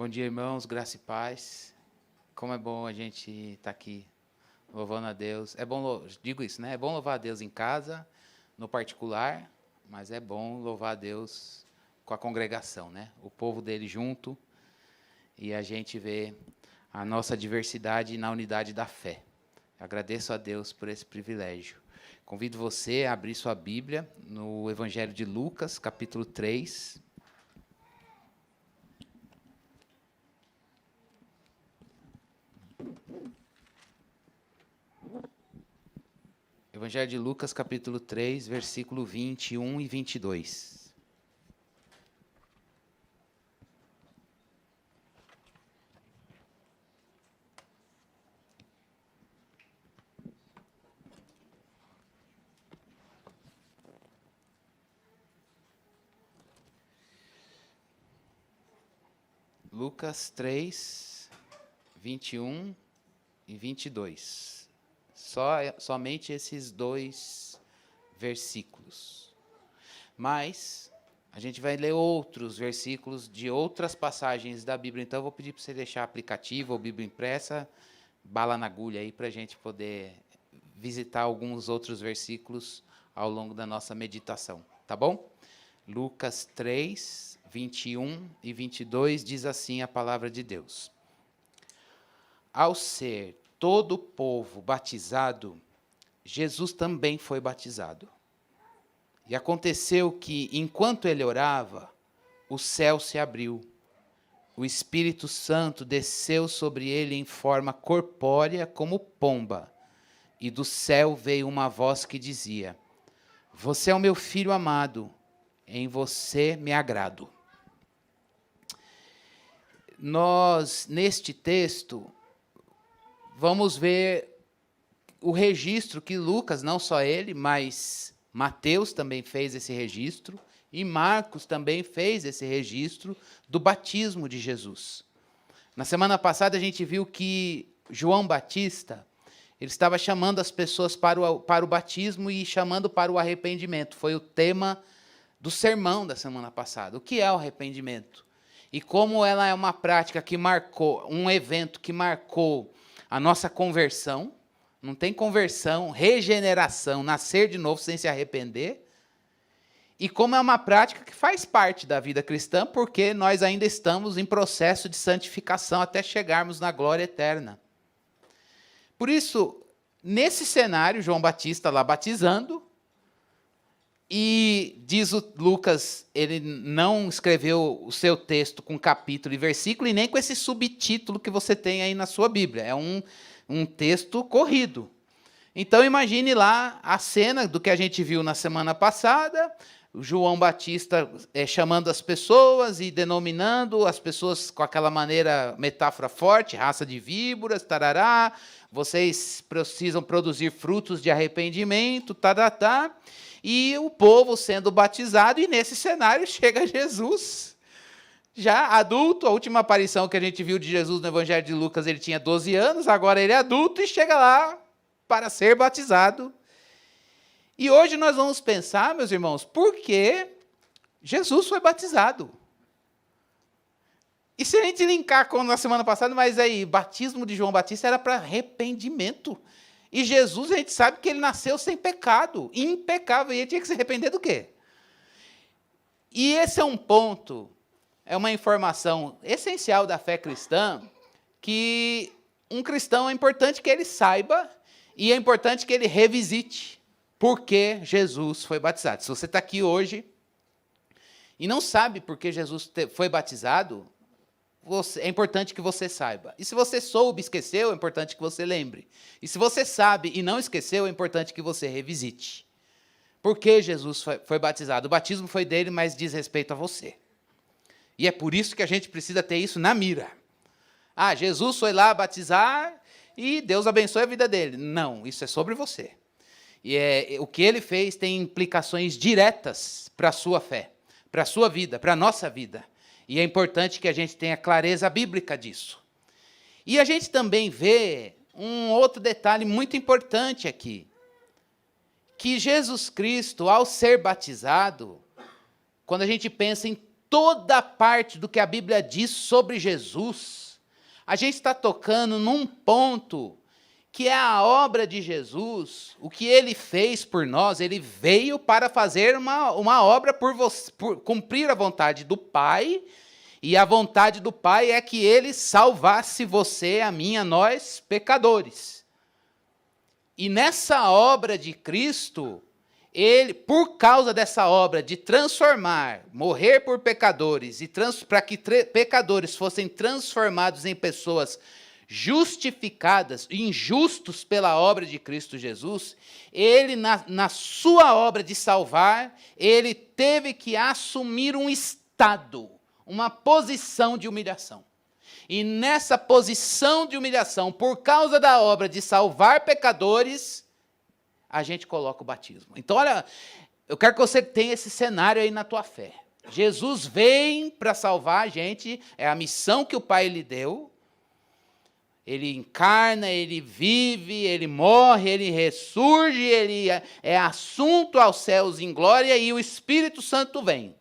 Bom dia, irmãos, graça e paz. Como é bom a gente estar aqui louvando a Deus. É bom, digo isso, né? É bom louvar a Deus em casa, no particular, mas é bom louvar a Deus com a congregação, né? O povo dele junto e a gente vê a nossa diversidade na unidade da fé. Agradeço a Deus por esse privilégio. Convido você a abrir sua Bíblia no Evangelho de Lucas, capítulo 3. Evangelho de Lucas, capítulo 3, versículo 21 e 22. Lucas 3, 21 e 22. Somente esses dois versículos. Mas a gente vai ler outros versículos de outras passagens da Bíblia. Então, eu vou pedir para você deixar aplicativo ou Bíblia impressa, bala na agulha aí, para a gente poder visitar alguns outros versículos ao longo da nossa meditação. Tá bom? Lucas 3, 21 e 22 diz assim a palavra de Deus. Ao ser todo o povo batizado, Jesus também foi batizado. E aconteceu que, enquanto ele orava, o céu se abriu. O Espírito Santo desceu sobre ele em forma corpórea como pomba. E do céu veio uma voz que dizia: Você é o meu filho amado, em você me agrado. Nós, neste texto, vamos ver o registro que Lucas, não só ele, mas Mateus também fez esse registro, e Marcos também fez esse registro do batismo de Jesus. Na semana passada a gente viu que João Batista, ele estava chamando as pessoas para o batismo e chamando para o arrependimento. Foi o tema do sermão da semana passada. O que é o arrependimento? E como ela é uma prática que marcou, um evento que marcou a nossa conversão. Não tem conversão, regeneração, nascer de novo sem se arrepender. E como é uma prática que faz parte da vida cristã, porque nós ainda estamos em processo de santificação até chegarmos na glória eterna. Por isso, nesse cenário, João Batista lá batizando, e diz o Lucas, ele não escreveu o seu texto com capítulo e versículo, e nem com esse subtítulo que você tem aí na sua Bíblia. É um texto corrido. Então, imagine lá a cena do que a gente viu na semana passada, o João Batista chamando as pessoas e denominando as pessoas com aquela maneira, metáfora forte, raça de víboras, tarará, vocês precisam produzir frutos de arrependimento, taratá, e o povo sendo batizado, e nesse cenário chega Jesus, já adulto. A última aparição que a gente viu de Jesus no Evangelho de Lucas, ele tinha 12 anos, agora ele é adulto e chega lá para ser batizado. E hoje nós vamos pensar, meus irmãos, por que Jesus foi batizado? E se a gente linkar com na semana passada, mas aí, batismo de João Batista era para arrependimento. E Jesus, a gente sabe que ele nasceu sem pecado, impecável, e ele tinha que se arrepender do quê? E esse é um ponto, é uma informação essencial da fé cristã, que um cristão é importante que ele saiba, e é importante que ele revisite por que Jesus foi batizado. Se você está aqui hoje e não sabe por que Jesus foi batizado, é importante que você saiba. E se você soube e esqueceu, é importante que você lembre. E se você sabe e não esqueceu, é importante que você revisite. Por que Jesus foi batizado? O batismo foi dele, mas diz respeito a você. E é por isso que a gente precisa ter isso na mira. Ah, Jesus foi lá batizar e Deus abençoe a vida dele. Não, isso é sobre você. E o que ele fez tem implicações diretas para a sua fé, para a sua vida, para a nossa vida. E é importante que a gente tenha clareza bíblica disso. E a gente também vê um outro detalhe muito importante aqui, que Jesus Cristo, ao ser batizado, quando a gente pensa em toda parte do que a Bíblia diz sobre Jesus, a gente está tocando num ponto que é a obra de Jesus, o que ele fez por nós. Ele veio para fazer uma obra por cumprir a vontade do Pai, e a vontade do Pai é que ele salvasse você, a mim, a nós, pecadores. E nessa obra de Cristo, ele, por causa dessa obra de transformar, morrer por pecadores, e para que pecadores fossem transformados em pessoas justificadas, injustos pela obra de Cristo Jesus, ele, na sua obra de salvar, ele teve que assumir um estado, uma posição de humilhação. E nessa posição de humilhação, por causa da obra de salvar pecadores, a gente coloca o batismo. Então, olha, eu quero que você tenha esse cenário aí na tua fé. Jesus vem para salvar a gente, é a missão que o Pai lhe deu. Ele encarna, ele vive, ele morre, ele ressurge, ele é assunto aos céus em glória, e o Espírito Santo vem.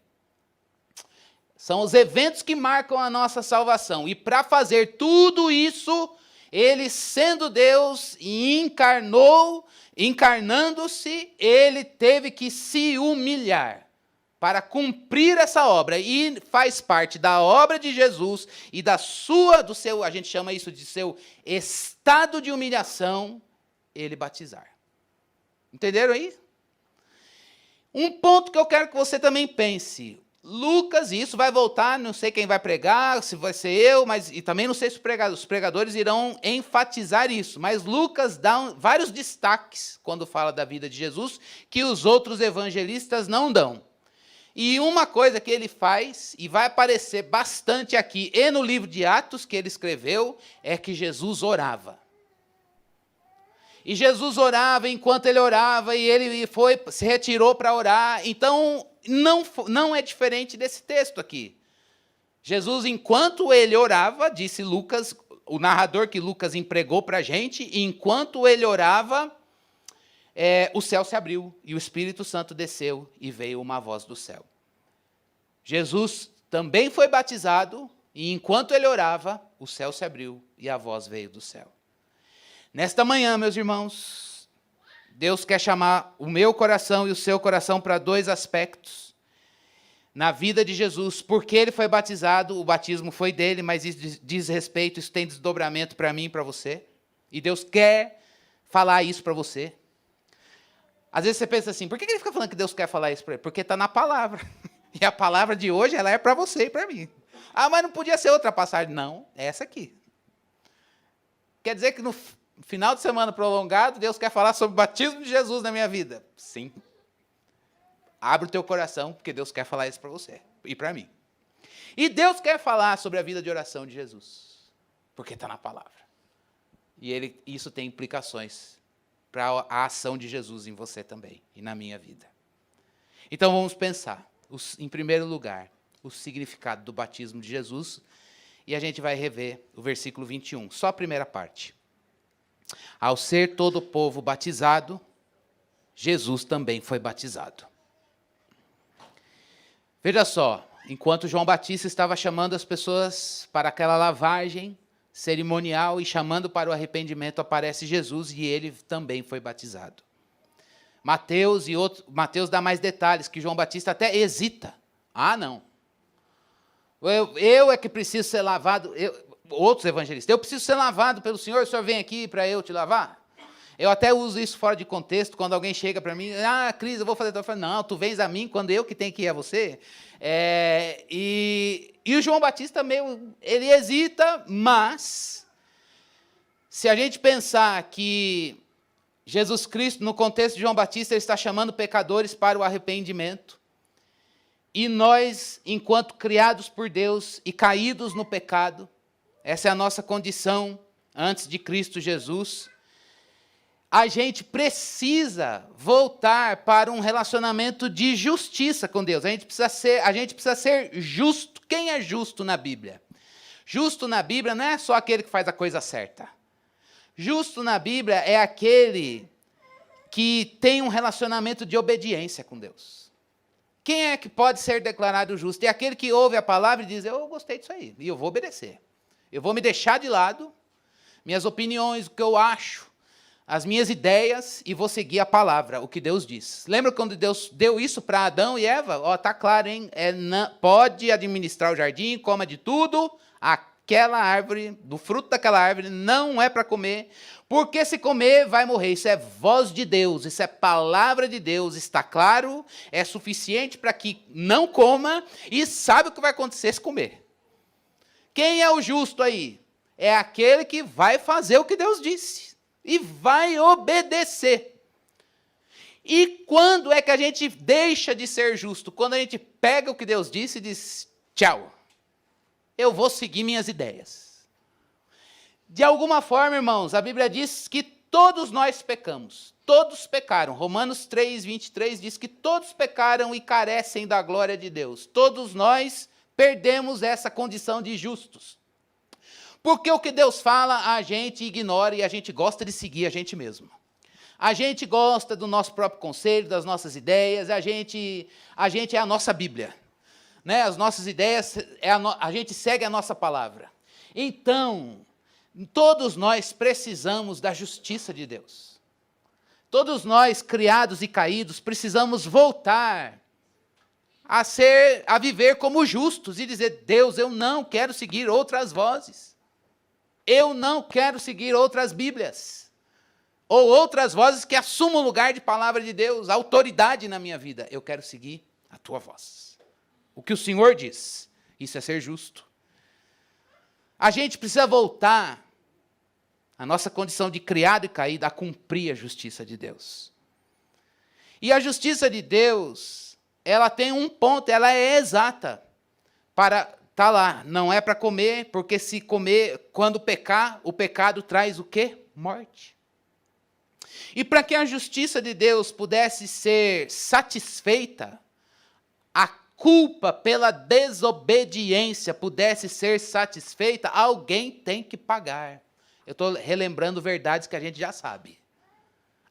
São os eventos que marcam a nossa salvação. E para fazer tudo isso, ele, sendo Deus e encarnando-se, ele teve que se humilhar para cumprir essa obra. E faz parte da obra de Jesus e do seu, a gente chama isso de seu estado de humilhação, ele batizar. Entenderam aí? Um ponto que eu quero que você também pense. Lucas, e isso vai voltar, não sei quem vai pregar, se vai ser eu, e também não sei se os pregadores irão enfatizar isso, mas Lucas dá vários destaques quando fala da vida de Jesus, que os outros evangelistas não dão. E uma coisa que ele faz, e vai aparecer bastante aqui, e no livro de Atos que ele escreveu, é que Jesus orava. E Jesus orava, enquanto ele orava, e ele se retirou para orar. Então, não é diferente desse texto aqui. Jesus, enquanto ele orava, disse Lucas, o narrador que Lucas empregou para a gente, e enquanto ele orava, o céu se abriu, e o Espírito Santo desceu, e veio uma voz do céu. Jesus também foi batizado, e enquanto ele orava, o céu se abriu, e a voz veio do céu. Nesta manhã, meus irmãos, Deus quer chamar o meu coração e o seu coração para dois aspectos na vida de Jesus. Porque ele foi batizado, o batismo foi dele, mas isso diz respeito, isso tem desdobramento para mim e para você. E Deus quer falar isso para você. Às vezes você pensa assim, por que ele fica falando que Deus quer falar isso para ele? Porque está na palavra. E a palavra de hoje, ela é para você e para mim. Ah, mas não podia ser outra passagem. Não, é essa aqui. Quer dizer que no final de semana prolongado, Deus quer falar sobre o batismo de Jesus na minha vida? Sim. Abre o teu coração, porque Deus quer falar isso para você e para mim. E Deus quer falar sobre a vida de oração de Jesus, porque está na palavra. E isso tem implicações para a ação de Jesus em você também e na minha vida. Então vamos pensar, em primeiro lugar, o significado do batismo de Jesus, e a gente vai rever o versículo 21, só a primeira parte. Ao ser todo o povo batizado, Jesus também foi batizado. Veja só, enquanto João Batista estava chamando as pessoas para aquela lavagem cerimonial e chamando para o arrependimento, aparece Jesus e ele também foi batizado. Mateus dá mais detalhes, que João Batista até hesita. Ah, não. Eu é que preciso ser lavado. Outros evangelistas, eu preciso ser lavado pelo Senhor, o Senhor vem aqui para eu te lavar? Eu até uso isso fora de contexto, quando alguém chega para mim, Cris, eu vou fazer, eu falo, não, tu vens a mim quando eu que tenho que ir a você. E o João Batista, ele hesita, mas, se a gente pensar que Jesus Cristo, no contexto de João Batista, ele está chamando pecadores para o arrependimento, e nós, enquanto criados por Deus e caídos no pecado, essa é a nossa condição antes de Cristo Jesus, a gente precisa voltar para um relacionamento de justiça com Deus. A gente precisa ser justo. Quem é justo na Bíblia? Justo na Bíblia não é só aquele que faz a coisa certa. Justo na Bíblia é aquele que tem um relacionamento de obediência com Deus. Quem é que pode ser declarado justo? É aquele que ouve a palavra e diz, eu gostei disso aí, e eu vou obedecer. Eu vou me deixar de lado, minhas opiniões, o que eu acho, as minhas ideias, e vou seguir a palavra, o que Deus diz. Lembra quando Deus deu isso para Adão e Eva? Ó, tá claro, hein? Pode administrar o jardim, coma de tudo, aquela árvore, do fruto daquela árvore, não é para comer, porque se comer, vai morrer. Isso é voz de Deus, isso é palavra de Deus, está claro, é suficiente para que não coma e sabe o que vai acontecer se comer. Quem é o justo aí? É aquele que vai fazer o que Deus disse e vai obedecer. E quando é que a gente deixa de ser justo? Quando a gente pega o que Deus disse e diz, tchau, eu vou seguir minhas ideias. De alguma forma, irmãos, a Bíblia diz que todos nós pecamos. Todos pecaram. Romanos 3, 23 diz que todos pecaram e carecem da glória de Deus. Todos nós perdemos essa condição de justos. Porque o que Deus fala, a gente ignora e a gente gosta de seguir a gente mesmo. A gente gosta do nosso próprio conselho, das nossas ideias, a gente é a nossa Bíblia. Né? As nossas ideias, a gente segue a nossa palavra. Então, todos nós precisamos da justiça de Deus. Todos nós, criados e caídos, precisamos voltar a viver como justos e dizer, Deus, eu não quero seguir outras vozes. Eu não quero seguir outras Bíblias. Ou outras vozes que assumam o lugar de palavra de Deus, autoridade na minha vida. Eu quero seguir a tua voz. O que o Senhor diz, isso é ser justo. A gente precisa voltar a nossa condição de criado e caído a cumprir a justiça de Deus. E a justiça de Deus, ela tem um ponto, ela é exata. Tá lá, não é para comer, porque se comer, quando pecar, o pecado traz o quê? Morte. E para que a justiça de Deus pudesse ser satisfeita, a culpa pela desobediência pudesse ser satisfeita, alguém tem que pagar. Eu estou relembrando verdades que a gente já sabe.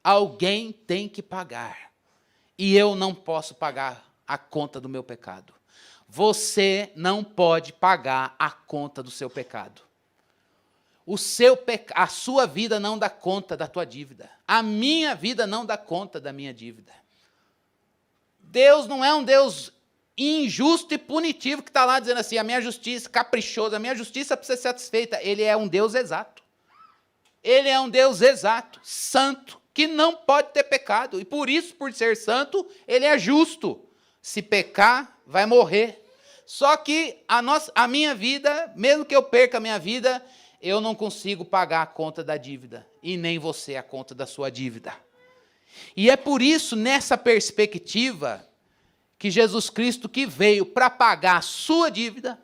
Alguém tem que pagar. E eu não posso pagar a conta do meu pecado. Você não pode pagar a conta do seu pecado. A sua vida não dá conta da tua dívida. A minha vida não dá conta da minha dívida. Deus não é um Deus injusto e punitivo que está lá dizendo assim, a minha justiça, caprichosa, a minha justiça precisa ser satisfeita. Ele é um Deus exato. Ele é um Deus exato, santo, que não pode ter pecado. E por isso, por ser santo, ele é justo. Se pecar, vai morrer. Só que a minha vida, mesmo que eu perca a minha vida, eu não consigo pagar a conta da dívida. E nem você a conta da sua dívida. E é por isso, nessa perspectiva, que Jesus Cristo que veio para pagar a sua dívida,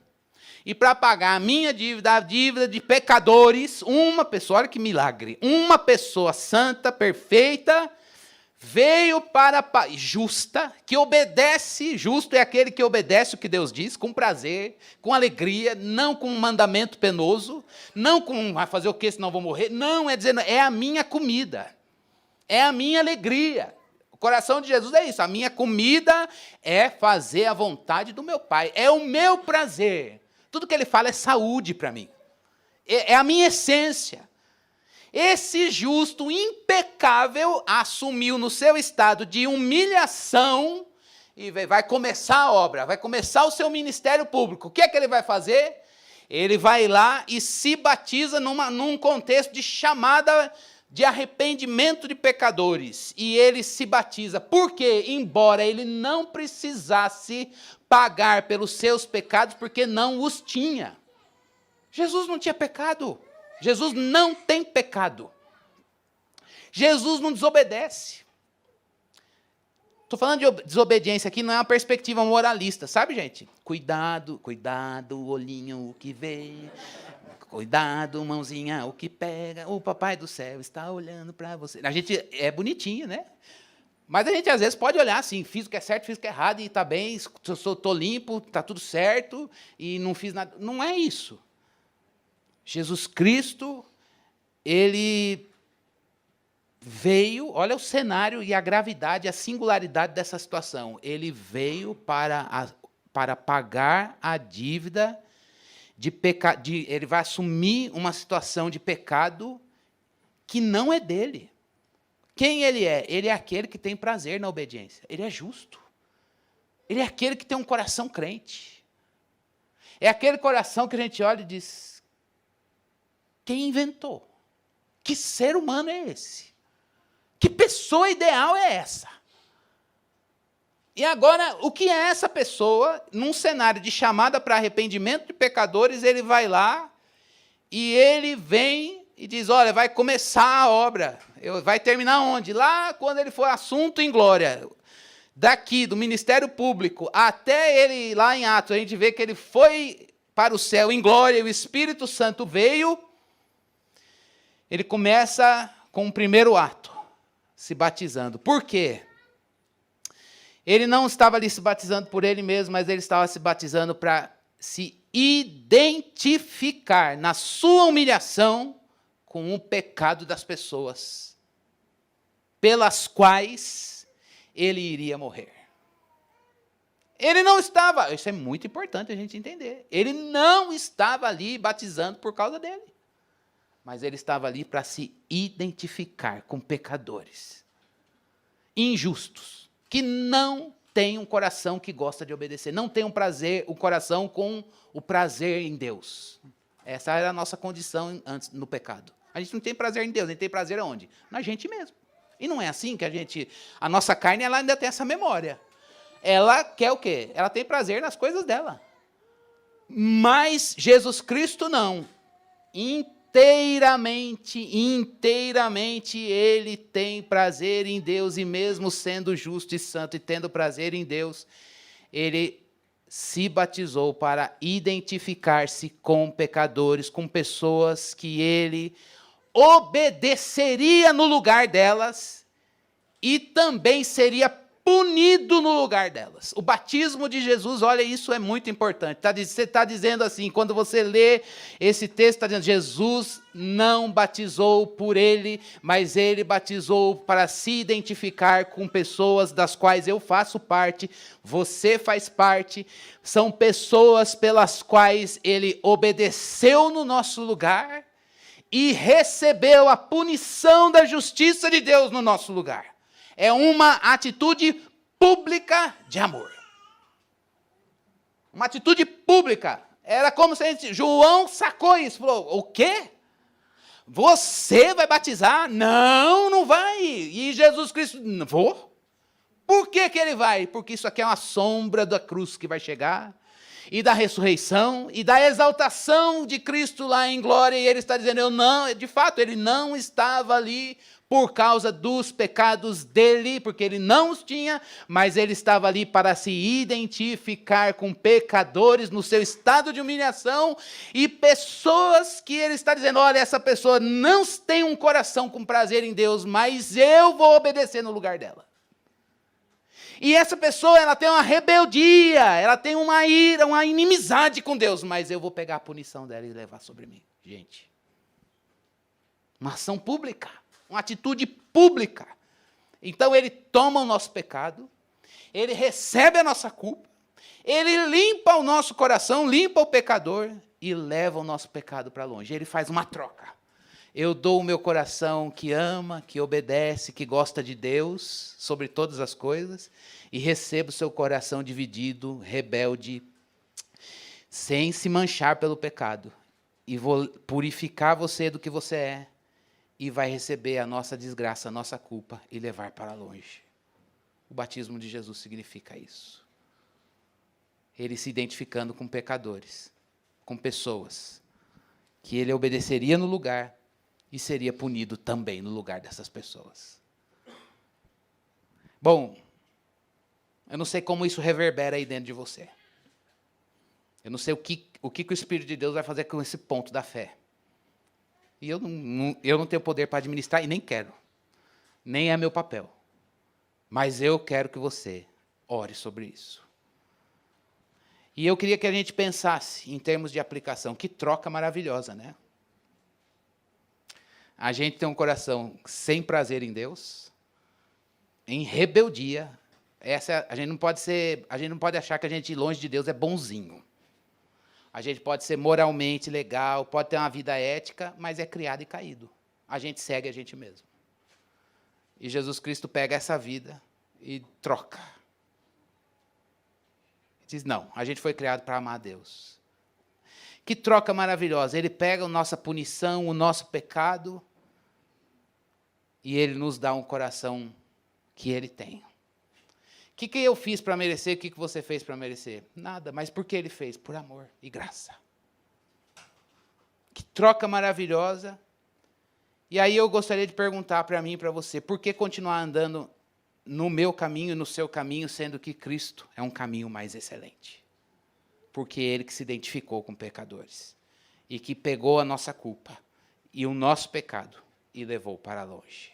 e para pagar a minha dívida, a dívida de pecadores, uma pessoa, olha que milagre, uma pessoa santa, perfeita, veio para justa, que obedece, justo é aquele que obedece o que Deus diz, com prazer, com alegria, não com um mandamento penoso, não com vai fazer o quê, senão vou morrer, não, é dizendo, é a minha comida, é a minha alegria. O coração de Jesus é isso, a minha comida é fazer a vontade do meu Pai, é o meu prazer. Tudo que ele fala é saúde para mim. É a minha essência. Esse justo impecável assumiu no seu estado de humilhação e vai começar a obra, vai começar o seu ministério público. O que é que ele vai fazer? Ele vai lá e se batiza num contexto de chamada de arrependimento de pecadores. E ele se batiza. Porque, embora ele não precisasse pagar pelos seus pecados, porque não os tinha. Jesus não tinha pecado. Jesus não tem pecado. Jesus não desobedece. Estou falando de desobediência aqui, não é uma perspectiva moralista, sabe, gente? Cuidado, cuidado, olhinho, o que vê. Cuidado, mãozinha, o que pega. O papai do céu está olhando para você. A gente é bonitinho, né? Mas a gente, às vezes, pode olhar assim, fiz o que é certo, fiz o que é errado, e está bem, estou limpo, está tudo certo, e não fiz nada. Não é isso. Jesus Cristo, ele veio, olha o cenário e a gravidade, a singularidade dessa situação. Ele veio para pagar a dívida de pecado. Ele vai assumir uma situação de pecado que não é dele. Quem ele é? Ele é aquele que tem prazer na obediência. Ele é justo. Ele é aquele que tem um coração crente. É aquele coração que a gente olha e diz: quem inventou? Que ser humano é esse? Que pessoa ideal é essa? E agora, o que é essa pessoa? Num cenário de chamada para arrependimento de pecadores, ele vai lá e ele vem e diz: olha, vai começar a obra. Vai terminar onde? Lá quando ele for assunto em glória. Daqui, do Ministério Público, até ele lá em Atos, a gente vê que ele foi para o céu em glória, e o Espírito Santo veio. Ele começa com o primeiro ato, se batizando. Por quê? Ele não estava ali se batizando por ele mesmo, mas ele estava se batizando para se identificar na sua humilhação com o pecado das pessoas, pelas quais ele iria morrer. Ele não estava, isso é muito importante a gente entender, ele não estava ali batizando por causa dele, mas ele estava ali para se identificar com pecadores injustos, que não têm um coração que gosta de obedecer, não tem o coração com o prazer em Deus. Essa era a nossa condição antes no pecado. A gente não tem prazer em Deus, a gente tem prazer aonde? Na gente mesmo. E não é assim que a nossa carne ela ainda tem essa memória. Ela quer o quê? Ela tem prazer nas coisas dela. Mas Jesus Cristo não. Inteiramente ele tem prazer em Deus, e mesmo sendo justo e santo e tendo prazer em Deus, ele se batizou para identificar-se com pecadores, com pessoas que ele obedeceria no lugar delas e também seria punido no lugar delas. O batismo de Jesus, olha, isso é muito importante. Você está dizendo assim, quando você lê esse texto, está dizendo: Jesus não batizou por ele, mas ele batizou para se identificar com pessoas das quais eu faço parte, você faz parte, são pessoas pelas quais ele obedeceu no nosso lugar e recebeu a punição da justiça de Deus no nosso lugar. É uma atitude pública de amor. Uma atitude pública. Era como se João sacou isso. Falou: o quê? Você vai batizar? Não, não vai. E Jesus Cristo: não vou. Por que ele vai? Porque isso aqui é uma sombra da cruz que vai chegar, e da ressurreição, e da exaltação de Cristo lá em glória. E ele está dizendo: eu não, de fato, ele não estava ali por causa dos pecados dele, porque ele não os tinha, mas ele estava ali para se identificar com pecadores no seu estado de humilhação, e pessoas que ele está dizendo: olha, essa pessoa não tem um coração com prazer em Deus, mas eu vou obedecer no lugar dela. E essa pessoa, ela tem uma rebeldia, ela tem uma ira, uma inimizade com Deus, mas eu vou pegar a punição dela e levar sobre mim. Gente, uma ação pública, uma atitude pública. Então ele toma o nosso pecado, ele recebe a nossa culpa, ele limpa o nosso coração, limpa o pecador e leva o nosso pecado para longe. Ele faz uma troca. Eu dou o meu coração que ama, que obedece, que gosta de Deus sobre todas as coisas, e recebo o seu coração dividido, rebelde, sem se manchar pelo pecado. E vou purificar você do que você é, e vai receber a nossa desgraça, a nossa culpa, e levar para longe. O batismo de Jesus significa isso. Ele se identificando com pecadores, com pessoas que ele obedeceria no lugar, e seria punido também no lugar dessas pessoas. Bom, eu não sei como isso reverbera aí dentro de você. Eu não sei o que o Espírito de Deus vai fazer com esse ponto da fé. E eu não tenho poder para administrar, e nem quero. Nem é meu papel. Mas eu quero que você ore sobre isso. E eu queria que a gente pensasse em termos de aplicação. Que troca maravilhosa, né? A gente tem um coração sem prazer em Deus, em rebeldia. A gente não pode achar que a gente longe de Deus é bonzinho. A gente pode ser moralmente legal, pode ter uma vida ética, mas é criado e caído. A gente segue a gente mesmo. E Jesus Cristo pega essa vida e troca. Diz, não, a gente foi criado para amar a Deus. Que troca maravilhosa. Ele pega a nossa punição, o nosso pecado, e Ele nos dá um coração que Ele tem. O que eu fiz para merecer? O que você fez para merecer? Nada, mas por que Ele fez? Por amor e graça. Que troca maravilhosa. E aí eu gostaria de perguntar para mim e para você, por que continuar andando no meu caminho e no seu caminho, sendo que Cristo é um caminho mais excelente? Porque Ele que se identificou com pecadores e que pegou a nossa culpa e o nosso pecado e levou para longe.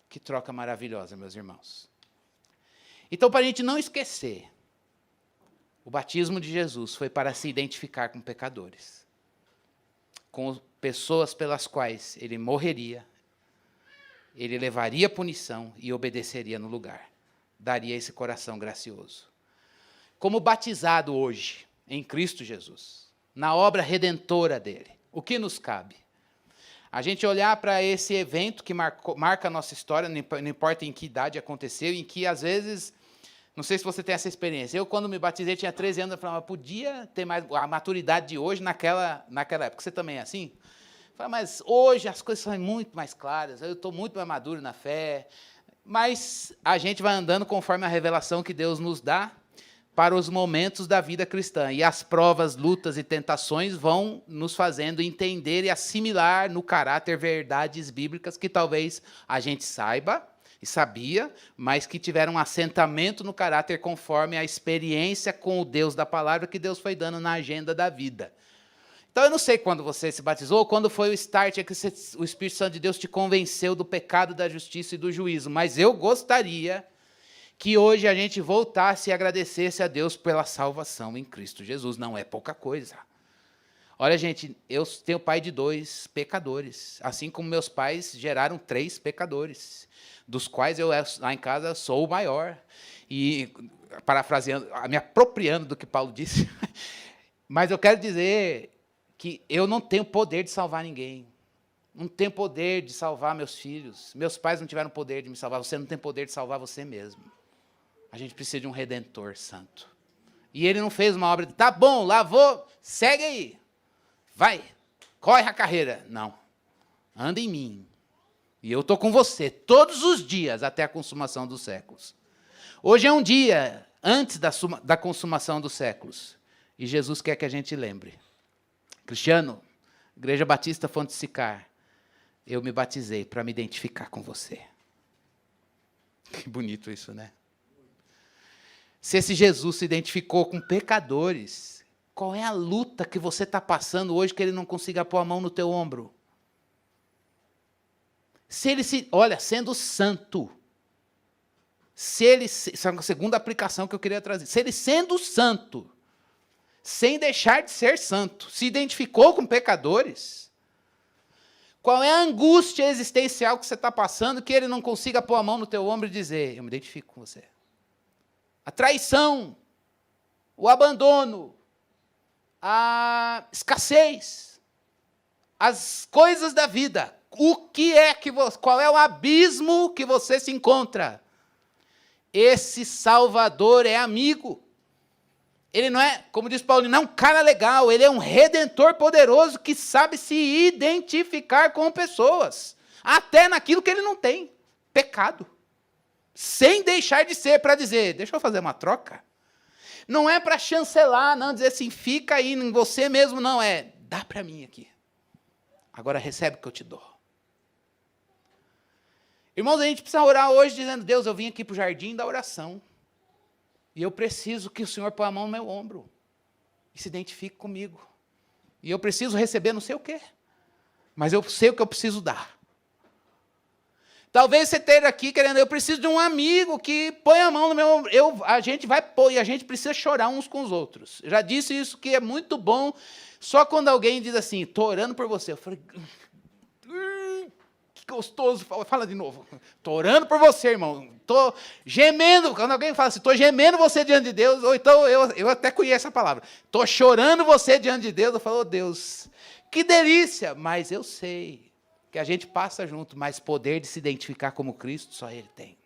Que troca maravilhosa, meus irmãos. Então, para a gente não esquecer, o batismo de Jesus foi para se identificar com pecadores, com pessoas pelas quais Ele morreria, Ele levaria punição e obedeceria no lugar. Daria esse coração gracioso. Como batizado hoje, em Cristo Jesus, na obra redentora dEle, o que nos cabe? A gente olhar para esse evento que marca a nossa história, não importa em que idade aconteceu, em que, às vezes, não sei se você tem essa experiência, eu, quando me batizei, tinha 13 anos, eu falava, podia ter mais a maturidade de hoje naquela época. Você também é assim? Eu falava, mas hoje as coisas são muito mais claras, eu estou muito mais maduro na fé, mas a gente vai andando conforme a revelação que Deus nos dá para os momentos da vida cristã. E as provas, lutas e tentações vão nos fazendo entender e assimilar no caráter verdades bíblicas que talvez a gente saiba e sabia, mas que tiveram um assentamento no caráter conforme a experiência com o Deus da palavra que Deus foi dando na agenda da vida. Então, eu não sei quando você se batizou, quando foi o start que o Espírito Santo de Deus te convenceu do pecado, da justiça e do juízo, mas eu gostaria que hoje a gente voltasse e agradecesse a Deus pela salvação em Cristo Jesus. Não é pouca coisa. Olha, gente, eu tenho pai de 2 pecadores, assim como meus pais geraram 3 pecadores, dos quais eu, lá em casa, sou o maior. E, parafraseando, me apropriando do que Paulo disse, mas eu quero dizer que eu não tenho poder de salvar ninguém. Não tenho poder de salvar meus filhos. Meus pais não tiveram poder de me salvar. Você não tem poder de salvar você mesmo. A gente precisa de um Redentor Santo. E Ele não fez uma obra de, tá bom, lavou, segue aí. Vai, corre a carreira. Não, anda em mim. E eu estou com você todos os dias até a consumação dos séculos. Hoje é um dia antes da consumação dos séculos. E Jesus quer que a gente lembre. Cristiano, Igreja Batista Fonte de Sicar, eu me batizei para me identificar com você. Que bonito isso, né? Se esse Jesus se identificou com pecadores, qual é a luta que você está passando hoje que Ele não consiga pôr a mão no teu ombro? Olha, sendo santo, essa é a segunda aplicação que eu queria trazer, se Ele sendo santo, sem deixar de ser santo, se identificou com pecadores, qual é a angústia existencial que você está passando que Ele não consiga pôr a mão no teu ombro e dizer, eu me identifico com você? A traição, o abandono, a escassez, as coisas da vida. Qual é o abismo que você se encontra? Esse Salvador é amigo. Ele não é, como diz Paulo, não é um cara legal, ele é um redentor poderoso que sabe se identificar com pessoas, até naquilo que ele não tem, pecado. Sem deixar de ser, para dizer, deixa eu fazer uma troca. Não é para chancelar, não, dizer assim, fica aí em você mesmo, não, dá para mim aqui. Agora recebe o que eu te dou. Irmãos, a gente precisa orar hoje dizendo, Deus, eu vim aqui para o jardim da oração. E eu preciso que o Senhor põe a mão no meu ombro e se identifique comigo. E eu preciso receber não sei o quê, mas eu sei o que eu preciso dar. Talvez você esteja aqui querendo, eu preciso de um amigo que põe a mão no meu ombro. A gente vai pôr e a gente precisa chorar uns com os outros. Eu já disse isso, que é muito bom Só quando alguém diz assim, estou orando por você, eu falei, que gostoso, fala de novo. Estou orando por você, irmão. Estou gemendo, quando alguém fala assim, estou gemendo você diante de Deus, ou então eu até conheço essa palavra, estou chorando você diante de Deus, eu falo, oh, Deus, que delícia, mas eu sei que a gente passa junto, mas poder de se identificar como Cristo, só Ele tem.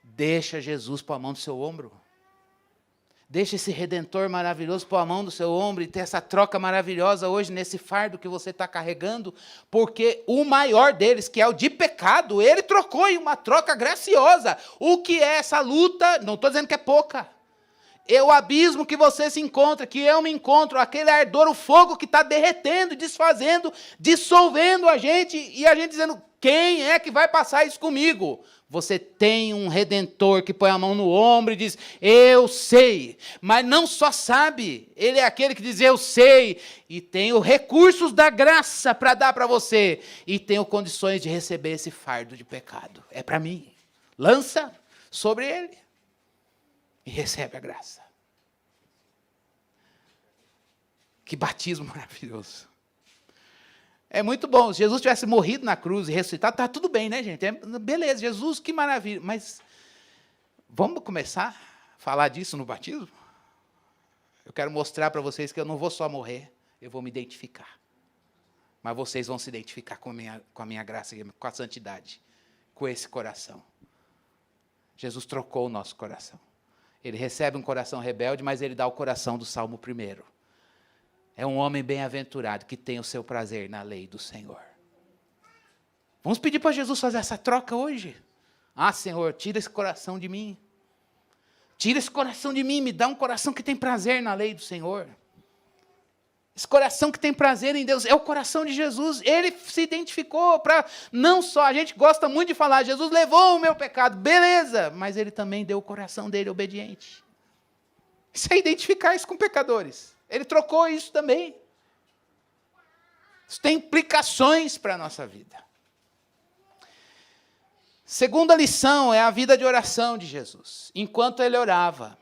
Deixa Jesus pôr a mão do seu ombro. Deixa esse Redentor maravilhoso pôr a mão do seu ombro e ter essa troca maravilhosa hoje nesse fardo que você está carregando, porque o maior deles, que é o de pecado, ele trocou em uma troca graciosa. O que é essa luta? Não estou dizendo que é pouca. É o abismo que você se encontra, que eu me encontro, aquele ardor, o fogo que está derretendo, desfazendo, dissolvendo a gente, e a gente dizendo, quem é que vai passar isso comigo? Você tem um Redentor que põe a mão no ombro e diz, eu sei, mas não só sabe, ele é aquele que diz, eu sei, e tenho recursos da graça para dar para você, e tenho condições de receber esse fardo de pecado. É para mim. Lança sobre ele. E recebe a graça. Que batismo maravilhoso. É muito bom. Se Jesus tivesse morrido na cruz e ressuscitado, tá tudo bem, né, gente? Beleza, Jesus, que maravilha. Mas vamos começar a falar disso no batismo? Eu quero mostrar para vocês que eu não vou só morrer, eu vou me identificar. Mas vocês vão se identificar com a minha graça, com a santidade, com esse coração. Jesus trocou o nosso coração. Ele recebe um coração rebelde, mas ele dá o coração do Salmo 1. É um homem bem-aventurado que tem o seu prazer na lei do Senhor. Vamos pedir para Jesus fazer essa troca hoje? Ah, Senhor, tira esse coração de mim. Tira esse coração de mim, me dá um coração que tem prazer na lei do Senhor. Esse coração que tem prazer em Deus é o coração de Jesus. Ele se identificou para, não só, a gente gosta muito de falar, Jesus levou o meu pecado, beleza, mas ele também deu o coração dele obediente. Isso é identificar isso com pecadores. Ele trocou isso também. Isso tem implicações para a nossa vida. Segunda lição é a vida de oração de Jesus. Enquanto ele orava.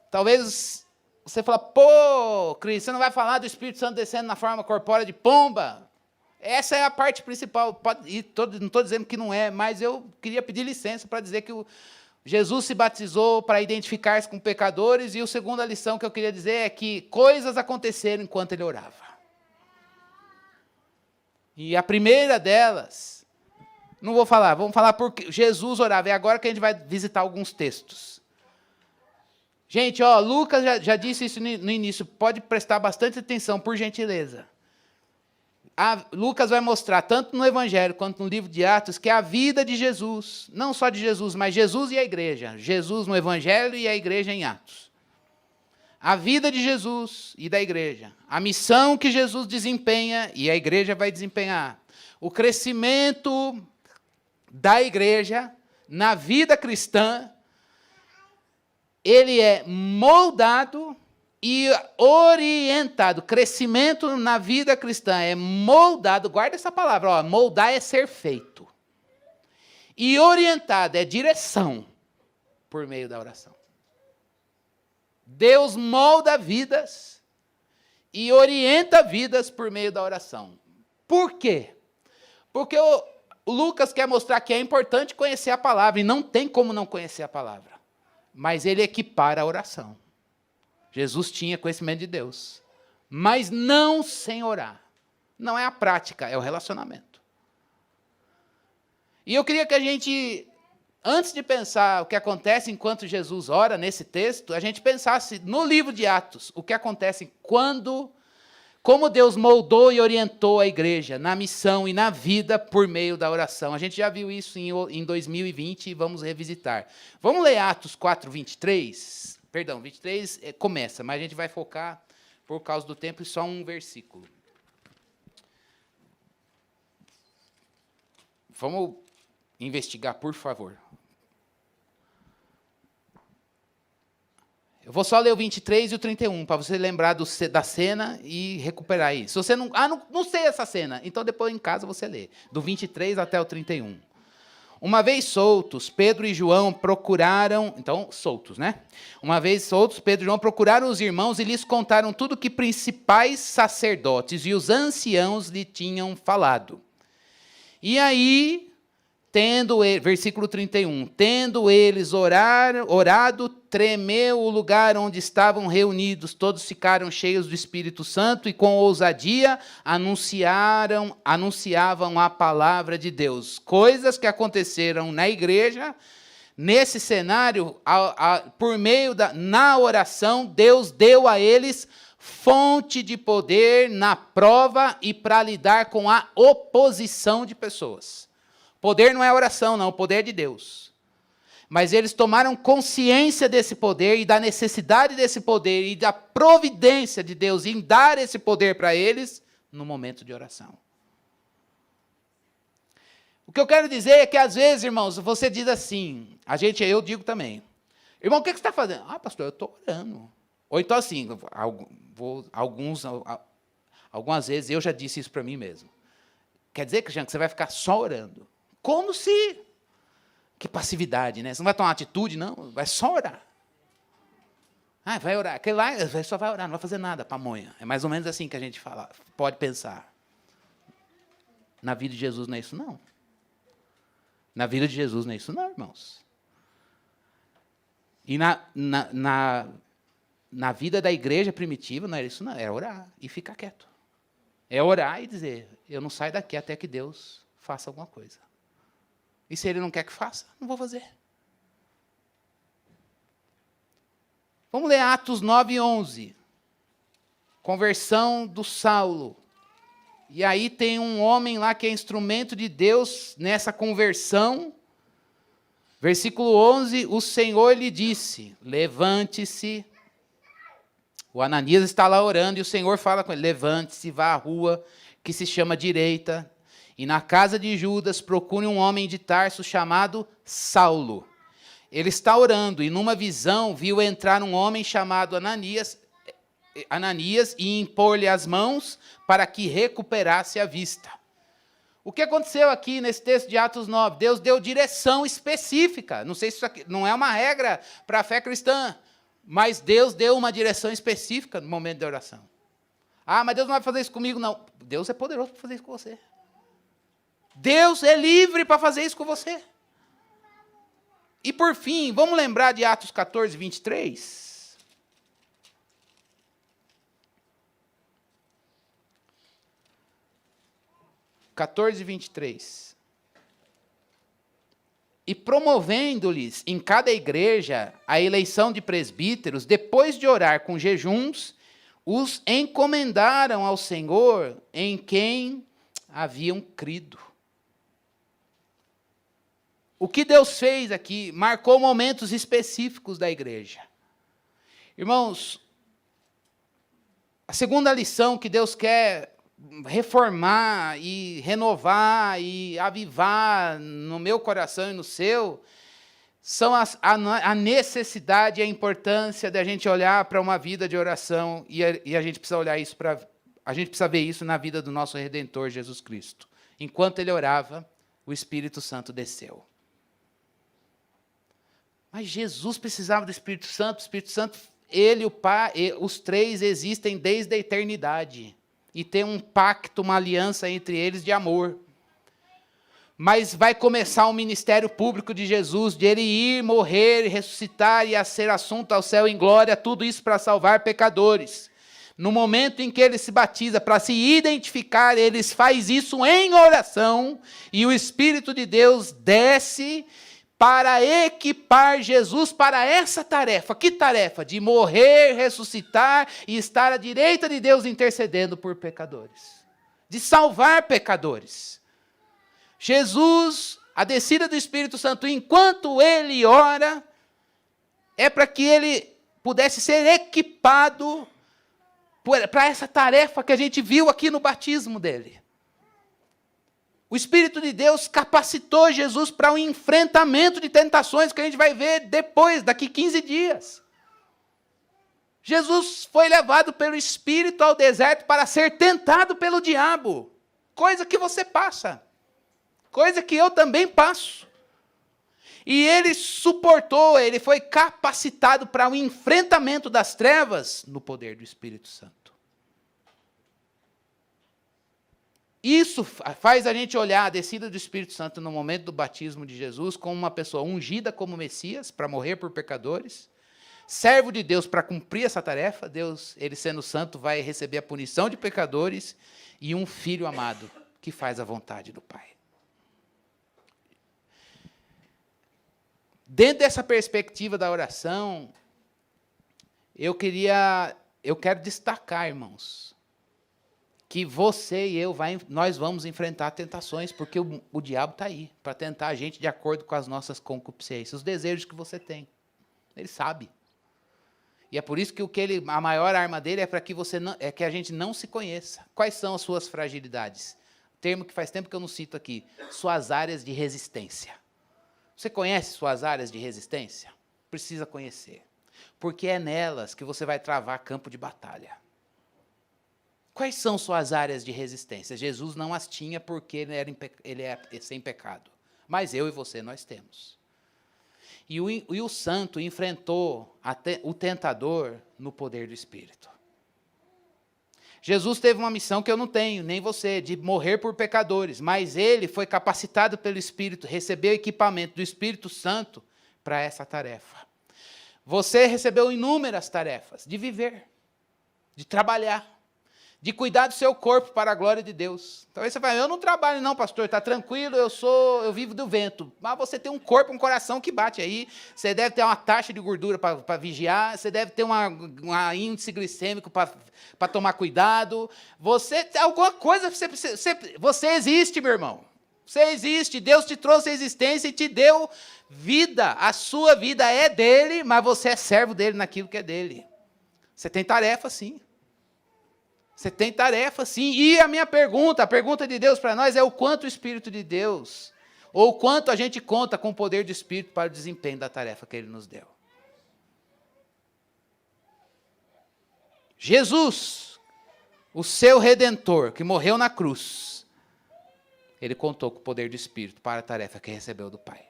Talvez você fala, pô, Cris, você não vai falar do Espírito Santo descendo na forma corpórea de pomba? Essa é a parte principal. Não estou dizendo que não é, mas eu queria pedir licença para dizer que Jesus se batizou para identificar-se com pecadores, e a segunda lição que eu queria dizer é que coisas aconteceram enquanto ele orava. E a primeira delas, não vou falar, vamos falar porque Jesus orava. É agora que a gente vai visitar alguns textos. Gente, ó, Lucas já disse isso no início, pode prestar bastante atenção, por gentileza. Lucas vai mostrar, tanto no Evangelho quanto no livro de Atos, que a vida de Jesus, não só de Jesus, mas Jesus e a igreja. Jesus no Evangelho e a igreja em Atos. A vida de Jesus e da igreja. A missão que Jesus desempenha e a igreja vai desempenhar. O crescimento da igreja na vida cristã, ele é moldado e orientado. Crescimento na vida cristã é moldado, guarda essa palavra, ó, moldar é ser feito. E orientado é direção por meio da oração. Deus molda vidas e orienta vidas por meio da oração. Por quê? Porque o Lucas quer mostrar que é importante conhecer a palavra, e não tem como não conhecer a palavra. Mas ele equipara a oração. Jesus tinha conhecimento de Deus, mas não sem orar. Não é a prática, é o relacionamento. E eu queria que a gente, antes de pensar o que acontece enquanto Jesus ora nesse texto, a gente pensasse no livro de Atos, o que acontece como Deus moldou e orientou a igreja na missão e na vida por meio da oração. A gente já viu isso em 2020 e vamos revisitar. Vamos ler Atos 4, 23. Perdão, 23 começa, mas a gente vai focar, por causa do tempo, em só um versículo. Vamos investigar, por favor. Eu vou só ler o 23 e o 31, para você lembrar da cena e recuperar isso. Se você não sei essa cena, então depois em casa você lê. Do 23 até o 31. Uma vez soltos, Pedro e João procuraram... Então, soltos, né? Uma vez soltos, Pedro e João procuraram os irmãos e lhes contaram tudo que principais sacerdotes e os anciãos lhe tinham falado. E aí, versículo 31, tendo eles orado, tremeu o lugar onde estavam reunidos, todos ficaram cheios do Espírito Santo e com ousadia anunciavam a palavra de Deus. Coisas que aconteceram na igreja, nesse cenário, por meio na oração, Deus deu a eles fonte de poder na prova e para lidar com a oposição de pessoas. Poder não é oração, não, o poder é de Deus. Mas eles tomaram consciência desse poder e da necessidade desse poder e da providência de Deus em dar esse poder para eles no momento de oração. O que eu quero dizer é que, às vezes, irmãos, você diz assim, eu digo também, irmão, o que você está fazendo? Ah, pastor, eu estou orando. Ou então assim, algumas vezes eu já disse isso para mim mesmo. Quer dizer, Cristiano, que você vai ficar só orando. Como se... Que passividade, né? Você não vai tomar atitude, não. Vai só orar. Ah, vai orar. Aquele lá só vai orar, não vai fazer nada, pamonha. É mais ou menos assim que a gente fala, pode pensar. Na vida de Jesus não é isso, não. Na vida de Jesus não é isso, não, irmãos. E na vida da igreja primitiva não era isso, não. Era orar e ficar quieto. É orar e dizer, eu não saio daqui até que Deus faça alguma coisa. E se Ele não quer que faça, não vou fazer. Vamos ler Atos 9:11. Conversão do Saulo. E aí tem um homem lá que é instrumento de Deus nessa conversão. Versículo 11, o Senhor lhe disse, levante-se. O Ananias está lá orando e o Senhor fala com ele, levante-se, vá à rua que se chama Direita. E na casa de Judas procure um homem de Tarso chamado Saulo. Ele está orando e numa visão viu entrar um homem chamado Ananias e impor-lhe as mãos para que recuperasse a vista. O que aconteceu aqui nesse texto de Atos 9? Deus deu direção específica. Não sei se isso aqui não é uma regra para a fé cristã, mas Deus deu uma direção específica no momento da oração. Ah, mas Deus não vai fazer isso comigo, não. Deus é poderoso para fazer isso com você. Deus é livre para fazer isso com você. E por fim, vamos lembrar de Atos 14, 23? E promovendo-lhes em cada igreja a eleição de presbíteros, depois de orar com jejuns, os encomendaram ao Senhor em quem haviam crido. O que Deus fez aqui marcou momentos específicos da igreja. Irmãos, a segunda lição que Deus quer reformar e renovar e avivar no meu coração e no seu, são a necessidade e a importância de a gente olhar para uma vida de oração e a gente precisa olhar isso a gente precisa ver isso na vida do nosso Redentor Jesus Cristo. Enquanto ele orava, o Espírito Santo desceu. Mas Jesus precisava do Espírito Santo. O Espírito Santo, ele e o Pai, os três existem desde a eternidade. E tem um pacto, uma aliança entre eles de amor. Mas vai começar o ministério público de Jesus, de ele ir, morrer, ressuscitar e a ser assunto ao céu em glória, tudo isso para salvar pecadores. No momento em que ele se batiza, para se identificar, ele faz isso em oração, e o Espírito de Deus desce para equipar Jesus para essa tarefa. Que tarefa? De morrer, ressuscitar e estar à direita de Deus intercedendo por pecadores. De salvar pecadores. Jesus, a descida do Espírito Santo, enquanto ele ora, é para que ele pudesse ser equipado para essa tarefa que a gente viu aqui no batismo dele. O Espírito de Deus capacitou Jesus para o enfrentamento de tentações que a gente vai ver depois, daqui 15 dias. Jesus foi levado pelo Espírito ao deserto para ser tentado pelo diabo. Coisa que você passa. Coisa que eu também passo. E ele suportou, ele foi capacitado para o enfrentamento das trevas no poder do Espírito Santo. Isso faz a gente olhar a descida do Espírito Santo no momento do batismo de Jesus como uma pessoa ungida como Messias para morrer por pecadores, servo de Deus para cumprir essa tarefa. Deus, ele sendo santo, vai receber a punição de pecadores, e um filho amado que faz a vontade do Pai. Dentro dessa perspectiva da oração, eu quero destacar, irmãos, que você e eu, nós vamos enfrentar tentações, porque o diabo está aí, para tentar a gente de acordo com as nossas concupiscências, os desejos que você tem. Ele sabe. E é por isso que a maior arma dele é para que que a gente não se conheça. Quais são as suas fragilidades? Termo que faz tempo que eu não cito aqui. Suas áreas de resistência. Você conhece suas áreas de resistência? Precisa conhecer. Porque é nelas que você vai travar campo de batalha. Quais são suas áreas de resistência? Jesus não as tinha porque ele é sem pecado. Mas eu e você, nós temos. E o santo enfrentou o tentador no poder do Espírito. Jesus teve uma missão que eu não tenho, nem você, de morrer por pecadores, mas ele foi capacitado pelo Espírito, recebeu equipamento do Espírito Santo para essa tarefa. Você recebeu inúmeras tarefas de viver, de trabalhar, de cuidar do seu corpo para a glória de Deus. Talvez você fale, eu não trabalho não, pastor, está tranquilo, eu vivo do vento. Mas você tem um corpo, um coração que bate aí, você deve ter uma taxa de gordura para vigiar, você deve ter uma índice glicêmico para tomar cuidado. Você tem alguma coisa, você existe, meu irmão. Você existe, Deus te trouxe a existência e te deu vida. A sua vida é dele, mas você é servo dele naquilo que é dele. Você tem tarefa, sim. Você tem tarefa, sim. E a pergunta de Deus para nós é o quanto o Espírito de Deus, ou o quanto a gente conta com o poder do Espírito para o desempenho da tarefa que Ele nos deu. Jesus, o seu Redentor, que morreu na cruz, Ele contou com o poder do Espírito para a tarefa que recebeu do Pai.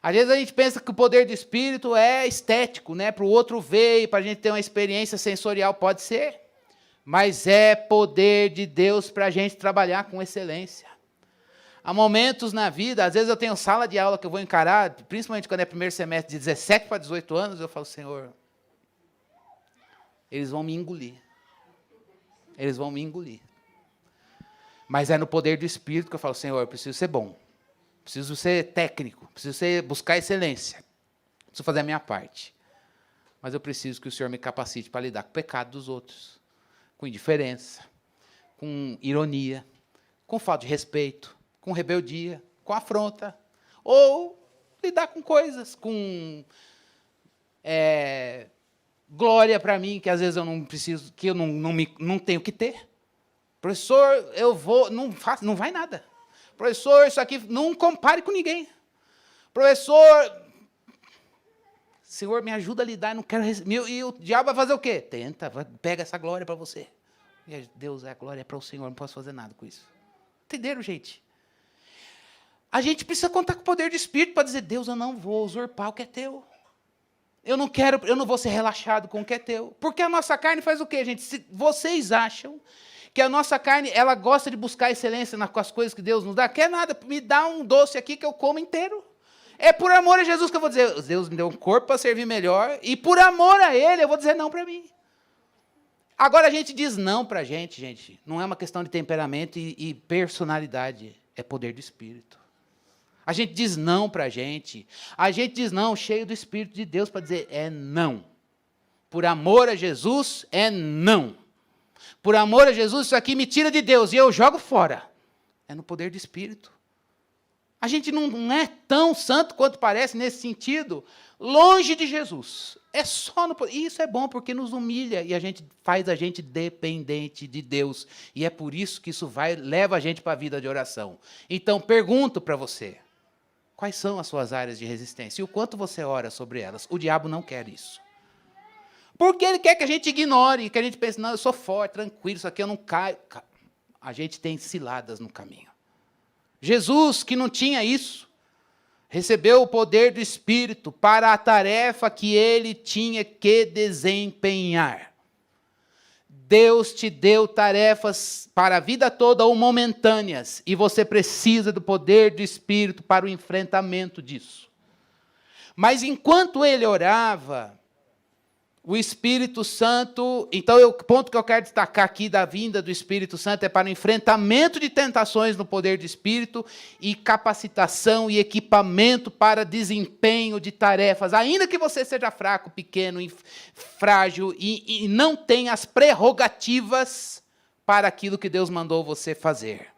Às vezes a gente pensa que o poder do Espírito é estético, né? Para o outro ver e para a gente ter uma experiência sensorial, pode ser. Mas é poder de Deus para a gente trabalhar com excelência. Há momentos na vida, às vezes eu tenho sala de aula que eu vou encarar, principalmente quando é primeiro semestre de 17 para 18 anos, eu falo, Senhor, eles vão me engolir. Eles vão me engolir. Mas é no poder do Espírito que eu falo, Senhor, eu preciso ser bom. Preciso ser técnico, preciso buscar excelência, preciso fazer a minha parte. Mas eu preciso que o Senhor me capacite para lidar com o pecado dos outros, com indiferença, com ironia, com falta de respeito, com rebeldia, com afronta, ou lidar com coisas, com glória para mim, que às vezes eu não preciso, que eu não tenho que ter. Professor, não vai nada. Professor, isso aqui, não compare com ninguém. Professor, Senhor, me ajuda a lidar, não quero receber. E o diabo vai fazer o quê? Tenta, pega essa glória para você. E Deus, a glória é para o Senhor, não posso fazer nada com isso. Entenderam, gente? A gente precisa contar com o poder do Espírito para dizer, Deus, eu não vou usurpar o que é teu. Eu não vou ser relaxado com o que é teu. Porque a nossa carne faz o quê, gente? Se vocês acham que a nossa carne, ela gosta de buscar excelência com as coisas que Deus nos dá, quer nada, me dá um doce aqui que eu como inteiro. É por amor a Jesus que eu vou dizer, Deus me deu um corpo para servir melhor, e por amor a Ele eu vou dizer não para mim. Agora a gente diz não para a gente, não é uma questão de temperamento e personalidade, é poder do Espírito. A gente diz não para a gente diz não cheio do Espírito de Deus para dizer é não. Por amor a Jesus, é não. Por amor a Jesus, isso aqui me tira de Deus e eu jogo fora. É no poder do Espírito. A gente não é tão santo quanto parece nesse sentido, longe de Jesus. É só no poder. E isso é bom porque nos humilha e faz a gente dependente de Deus. E é por isso que isso leva a gente para a vida de oração. Então, pergunto para você, quais são as suas áreas de resistência? E o quanto você ora sobre elas? O diabo não quer isso. Porque ele quer que a gente ignore, que a gente pense, não, eu sou forte, tranquilo, isso aqui eu não caio. A gente tem ciladas no caminho. Jesus, que não tinha isso, recebeu o poder do Espírito para a tarefa que ele tinha que desempenhar. Deus te deu tarefas para a vida toda ou momentâneas, e você precisa do poder do Espírito para o enfrentamento disso. Mas enquanto ele orava, o Espírito Santo, então o ponto que eu quero destacar aqui da vinda do Espírito Santo é para o enfrentamento de tentações no poder do Espírito e capacitação e equipamento para desempenho de tarefas, ainda que você seja fraco, pequeno, frágil e não tenha as prerrogativas para aquilo que Deus mandou você fazer.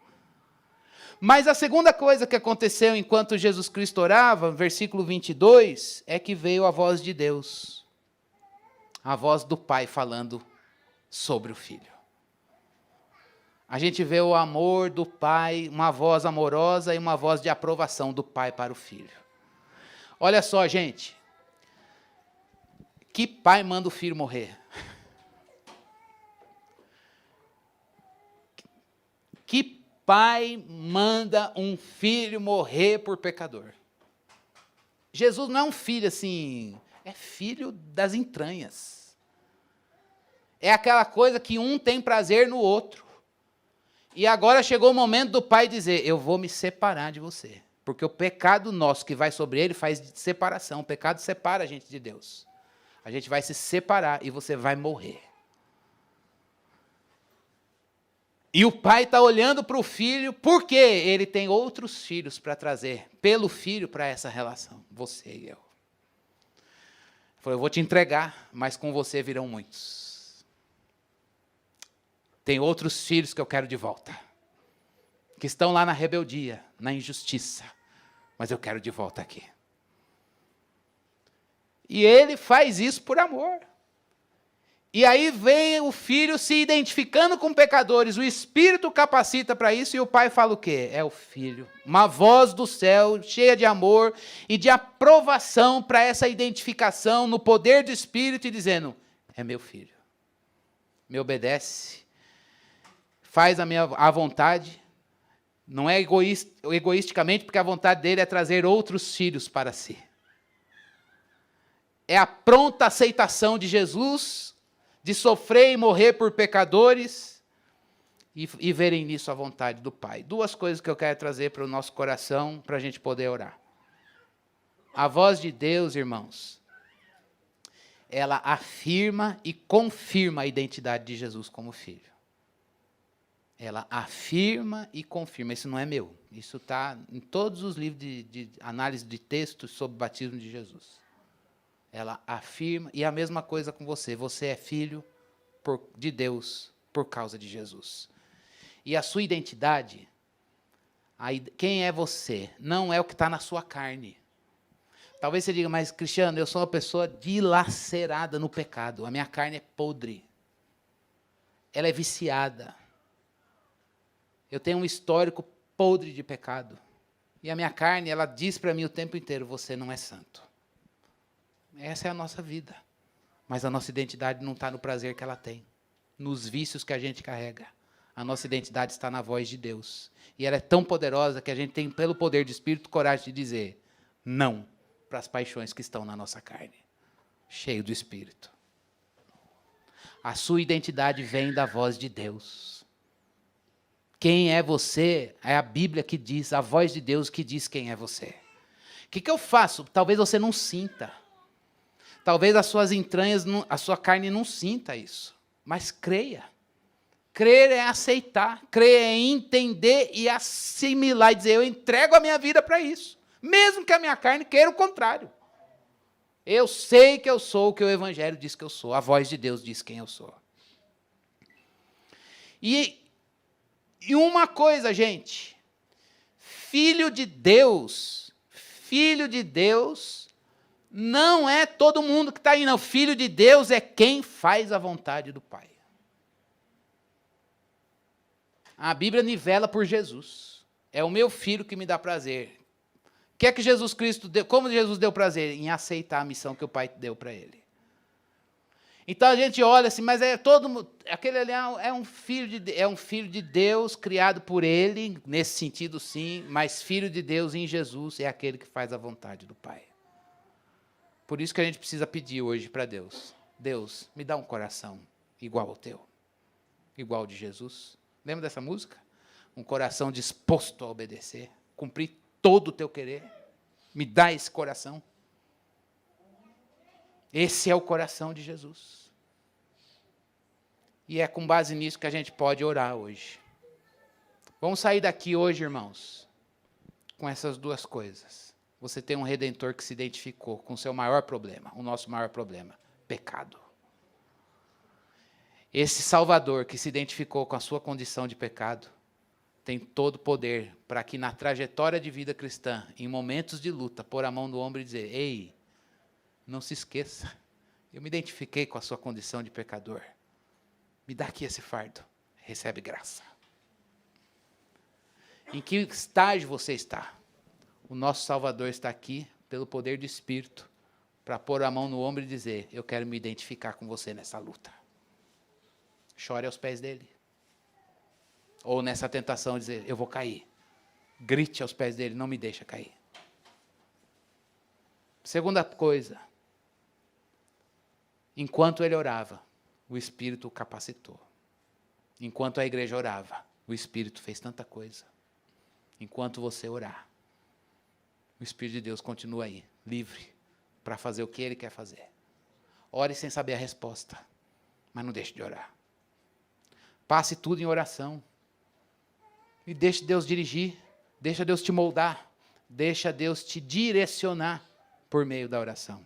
Mas a segunda coisa que aconteceu enquanto Jesus Cristo orava, versículo 22, é que veio a voz de Deus. A voz do Pai falando sobre o Filho. A gente vê o amor do Pai, uma voz amorosa e uma voz de aprovação do Pai para o Filho. Olha só, gente. Que pai manda o filho morrer? Que pai manda um filho morrer por pecador? Jesus não é um filho assim... É filho das entranhas. É aquela coisa que um tem prazer no outro. E agora chegou o momento do pai dizer, eu vou me separar de você. Porque o pecado nosso que vai sobre ele faz de separação. O pecado separa a gente de Deus. A gente vai se separar e você vai morrer. E o pai está olhando para o filho, porque ele tem outros filhos para trazer pelo filho para essa relação. Você e eu. Falou, eu vou te entregar, mas com você virão muitos. Tem outros filhos que eu quero de volta, que estão lá na rebeldia, na injustiça, mas eu quero de volta aqui. E ele faz isso por amor. E aí vem o filho se identificando com pecadores, o Espírito capacita para isso, e o pai fala o quê? É o filho. Uma voz do céu, cheia de amor e de aprovação para essa identificação no poder do Espírito, e dizendo, é meu filho. Me obedece, faz a vontade, não é egoisticamente, porque a vontade dele é trazer outros filhos para si. É a pronta aceitação de Jesus, de sofrer e morrer por pecadores, e verem nisso a vontade do Pai. Duas coisas que eu quero trazer para o nosso coração, para a gente poder orar. A voz de Deus, irmãos, ela afirma e confirma a identidade de Jesus como Filho. Ela afirma e confirma. Isso não é meu. Isso está em todos os livros de análise de textos sobre o batismo de Jesus. Ela afirma, e a mesma coisa com você. Você é filho de Deus por causa de Jesus. E a sua identidade, quem é você, não é o que está na sua carne. Talvez você diga, mas Cristiano, eu sou uma pessoa dilacerada no pecado. A minha carne é podre. Ela é viciada. Eu tenho um histórico podre de pecado. E a minha carne, ela diz para mim o tempo inteiro, você não é santo. Essa é a nossa vida. Mas a nossa identidade não está no prazer que ela tem, nos vícios que a gente carrega. A nossa identidade está na voz de Deus. E ela é tão poderosa que a gente tem, pelo poder do Espírito, coragem de dizer não para as paixões que estão na nossa carne. Cheio do Espírito. A sua identidade vem da voz de Deus. Quem é você? É a Bíblia que diz, a voz de Deus que diz quem é você. O que eu faço? Talvez você não sinta. Talvez as suas entranhas, a sua carne não sinta isso. Mas creia. Crer é aceitar. Crer é entender e assimilar. E dizer, eu entrego a minha vida para isso. Mesmo que a minha carne queira o contrário. Eu sei que eu sou o que o Evangelho diz que eu sou. A voz de Deus diz quem eu sou. E uma coisa, gente. Filho de Deus não é todo mundo que está aí, não. Filho de Deus é quem faz a vontade do Pai. A Bíblia nivela por Jesus. É o meu filho que me dá prazer. O que é que Jesus Cristo deu? Como Jesus deu prazer? Em aceitar a missão que o Pai deu para ele. Então a gente olha assim, mas aquele ali é um filho de Deus, criado por ele, nesse sentido sim, mas filho de Deus em Jesus é aquele que faz a vontade do Pai. Por isso que a gente precisa pedir hoje para Deus. Deus, me dá um coração igual ao teu, igual ao de Jesus. Lembra dessa música? Um coração disposto a obedecer, cumprir todo o teu querer. Me dá esse coração. Esse é o coração de Jesus. E é com base nisso que a gente pode orar hoje. Vamos sair daqui hoje, irmãos, com essas duas coisas. Você tem um Redentor que se identificou com o seu maior problema, o nosso maior problema, pecado. Esse Salvador que se identificou com a sua condição de pecado, tem todo o poder para que na trajetória de vida cristã, em momentos de luta, pôr a mão no ombro e dizer, ei, não se esqueça, eu me identifiquei com a sua condição de pecador. Me dá aqui esse fardo. Recebe graça. Em que estágio você está? O nosso Salvador está aqui, pelo poder do Espírito, para pôr a mão no ombro e dizer, eu quero me identificar com você nessa luta. Chore aos pés dele. Ou nessa tentação dizer, eu vou cair. Grite aos pés dele, não me deixa cair. Segunda coisa. Enquanto ele orava, o Espírito o capacitou. Enquanto a igreja orava, o Espírito fez tanta coisa. Enquanto você orar, o Espírito de Deus continua aí, livre, para fazer o que Ele quer fazer. Ore sem saber a resposta, mas não deixe de orar. Passe tudo em oração. E deixe Deus dirigir, deixa Deus te moldar, deixa Deus te direcionar por meio da oração.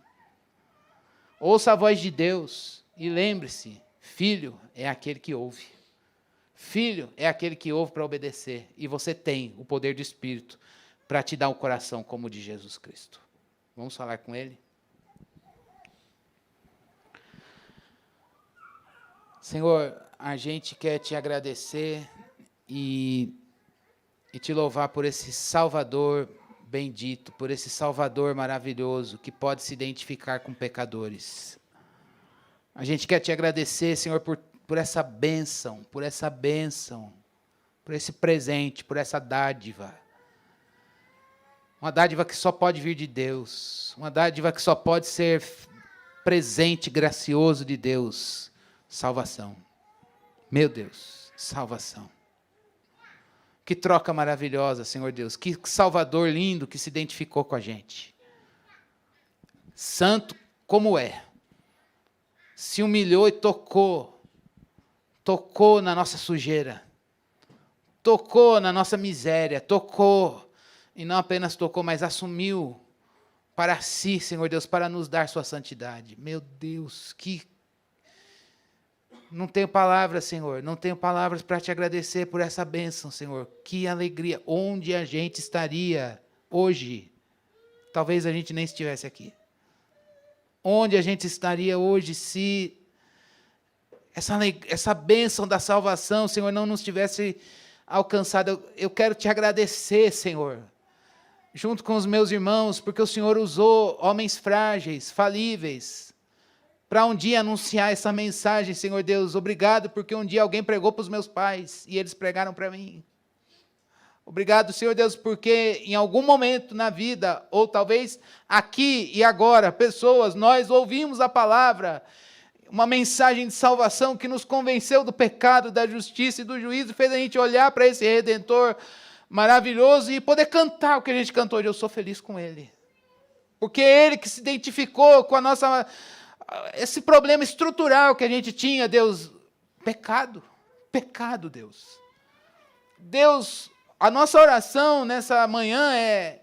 Ouça a voz de Deus. E lembre-se, filho é aquele que ouve. Filho é aquele que ouve para obedecer. E você tem o poder do Espírito para te dar um coração como o de Jesus Cristo. Vamos falar com Ele? Senhor, a gente quer te agradecer e te louvar por esse Salvador bendito, por esse Salvador maravilhoso que pode se identificar com pecadores. A gente quer te agradecer, Senhor, por essa bênção, por esse presente, por essa dádiva. Uma dádiva que só pode vir de Deus, uma dádiva que só pode ser presente gracioso de Deus. Salvação. Meu Deus, salvação. Que troca maravilhosa, Senhor Deus. Que Salvador lindo que se identificou com a gente. Santo como é. Se humilhou e tocou na nossa sujeira, tocou na nossa miséria, tocou, e não apenas tocou, mas assumiu para si, Senhor Deus, para nos dar sua santidade. Meu Deus, não tenho palavras, Senhor, não tenho palavras para te agradecer por essa bênção, Senhor. Que alegria, onde a gente estaria hoje? Talvez a gente nem estivesse aqui. Onde a gente estaria hoje se essa bênção da salvação, Senhor, não nos tivesse alcançado? Eu quero te agradecer, Senhor, junto com os meus irmãos, porque o Senhor usou homens frágeis, falíveis, para um dia anunciar essa mensagem, Senhor Deus. Obrigado, porque um dia alguém pregou para os meus pais, e eles pregaram para mim. Obrigado, Senhor Deus, porque em algum momento na vida, ou talvez aqui e agora, nós ouvimos a palavra, uma mensagem de salvação que nos convenceu do pecado, da justiça e do juízo, fez a gente olhar para esse Redentor maravilhoso e poder cantar o que a gente cantou hoje. Eu sou feliz com Ele. Porque é Ele que se identificou com esse problema estrutural que a gente tinha, Deus. Pecado, Deus. Deus, a nossa oração nessa manhã é